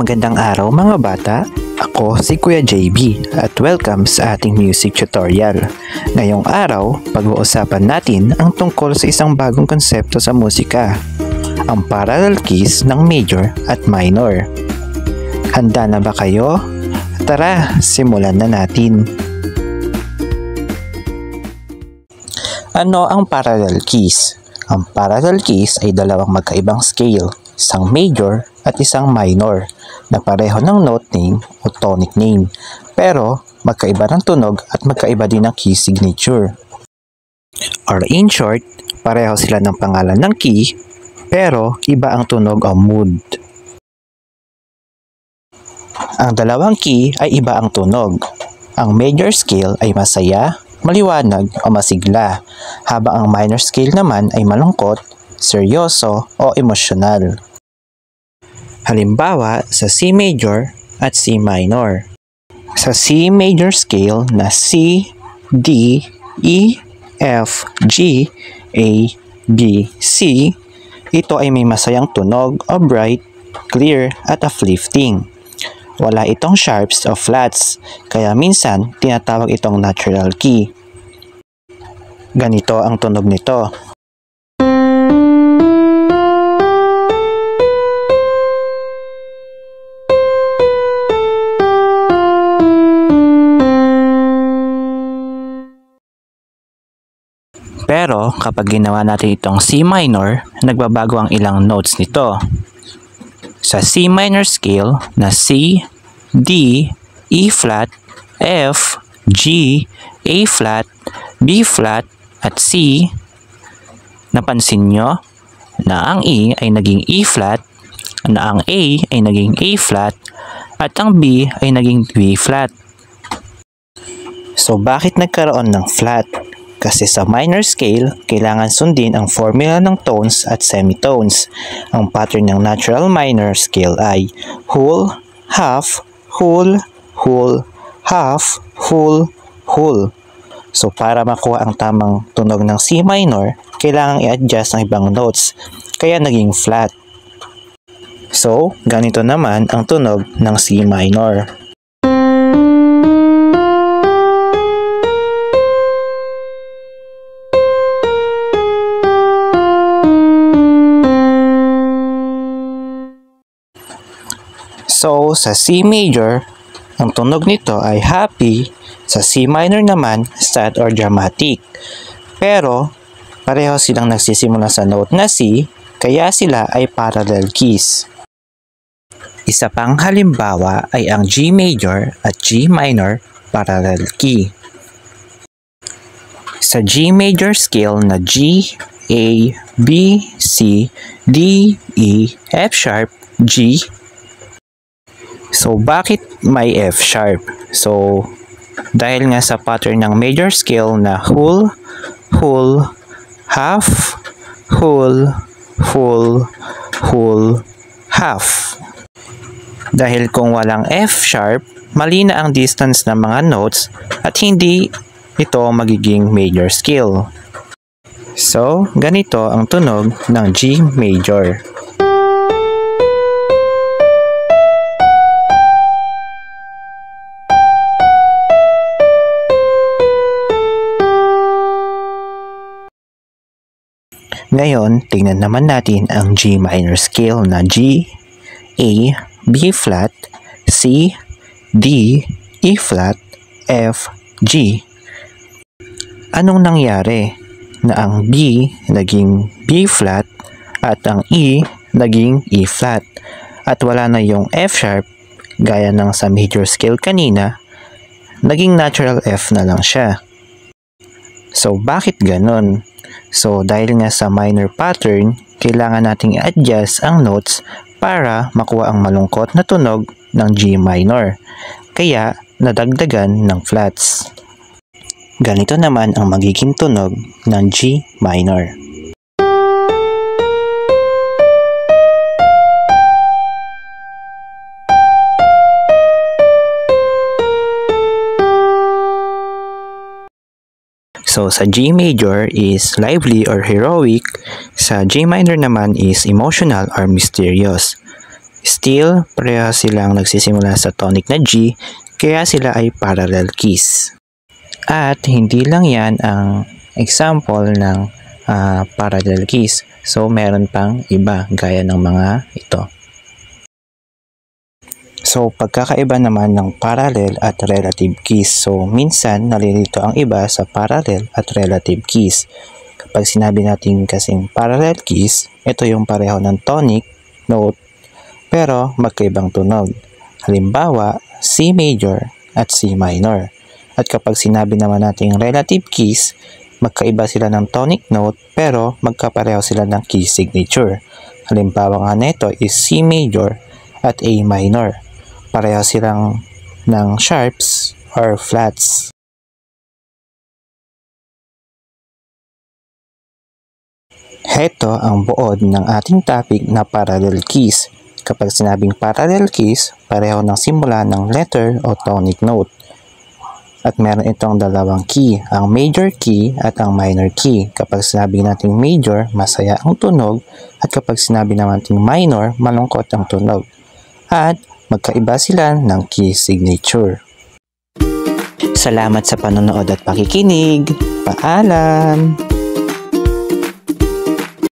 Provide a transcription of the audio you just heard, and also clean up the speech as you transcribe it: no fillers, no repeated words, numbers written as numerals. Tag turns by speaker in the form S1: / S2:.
S1: Magandang araw mga bata, ako si Kuya JB at welcome sa ating music tutorial. Ngayong araw, pag-uusapan natin ang tungkol sa isang bagong konsepto sa musika, ang parallel keys ng major at minor. Handa na ba kayo? Tara, simulan na natin. Ano ang parallel keys? Ang parallel keys ay dalawang magkaibang scale, isang major at isang minor na pareho ng note name o tonic name, pero magkaiba ng tunog at magkaiba din ng key signature. Or in short, pareho sila ng pangalan ng key, pero iba ang tunog o mood. Ang dalawang key ay iba ang tunog. Ang major scale ay masaya, maliwanag o masigla, habang ang minor scale naman ay malungkot, seryoso o emosyonal. Halimbawa sa C major at C minor. Sa C major scale na C, D, E, F, G, A, B, C, ito ay may masayang tunog o bright, clear at uplifting. Wala itong sharps o flats, kaya minsan tinatawag itong natural key. Ganito ang tunog nito. Pero kapag ginawa natin itong C minor, nagbabago ang ilang notes nito. Sa C minor scale na C, D, E flat, F, G, A flat, B flat at C, napansin nyo na ang E ay naging E flat, na ang A ay naging A flat, at ang B ay naging B flat. So bakit nagkaroon ng flat? Kasi sa minor scale, kailangan sundin ang formula ng tones at semitones. Ang pattern ng natural minor scale ay whole, half, whole, whole, half, whole, whole. So para makuha ang tamang tunog ng C minor, kailangan i-adjust ang ibang notes, kaya naging flat. So, ganito naman ang tunog ng C minor. So, sa C major, ang tunog nito ay happy, sa C minor naman, sad or dramatic. Pero, pareho silang nagsisimula sa note na C, kaya sila ay parallel keys. Isa pang halimbawa ay ang G major at G minor parallel key. Sa G major scale na G, A, B, C, D, E, F sharp, G. So, bakit may F sharp? So, dahil nga sa pattern ng major scale na whole, whole, half, whole, whole, whole, half. Dahil kung walang F sharp, mali na ang distance ng mga notes at hindi ito magiging major scale. So, ganito ang tunog ng G major. Ngayon, tingnan naman natin ang G minor scale na G, A, B flat, C, D, E flat, F, G. Anong nangyari na ang B naging B flat at ang E naging E flat at wala na yung F sharp gaya ng sa major scale kanina, naging natural F na lang siya. So, bakit ganon? So, dahil nga sa minor pattern, kailangan nating i-adjust ang notes para makuha ang malungkot na tunog ng G minor. Kaya, nadagdagan ng flats. Ganito naman ang magiging tunog ng G minor. So, sa G major is lively or heroic, sa G minor naman is emotional or mysterious. Still, pareho silang nagsisimula sa tonic na G, kaya sila ay parallel keys. At hindi lang yan ang example ng parallel keys. So, meron pang iba gaya ng mga ito. So, pagkakaiba naman ng parallel at relative keys. So, minsan nalilito ang iba sa parallel at relative keys. Kapag sinabi natin kasing parallel keys, ito yung pareho ng tonic note pero magkaibang tunog. Halimbawa, C major at C minor. At kapag sinabi naman natin relative keys, magkaiba sila ng tonic note pero magkapareho sila ng key signature. Halimbawa nga nito is C major at A minor. Pareho silang ng sharps or flats. Heto ang buod ng ating topic na parallel keys. Kapag sinabing parallel keys, pareho ng simula ng letter o tonic note. At meron itong dalawang key, ang major key at ang minor key. Kapag sinabi natin major, masaya ang tunog. At kapag sinabi natin minor, malungkot ang tunog. At magkaiba sila ng key signature. Salamat sa panonood at pakikinig. Paalam!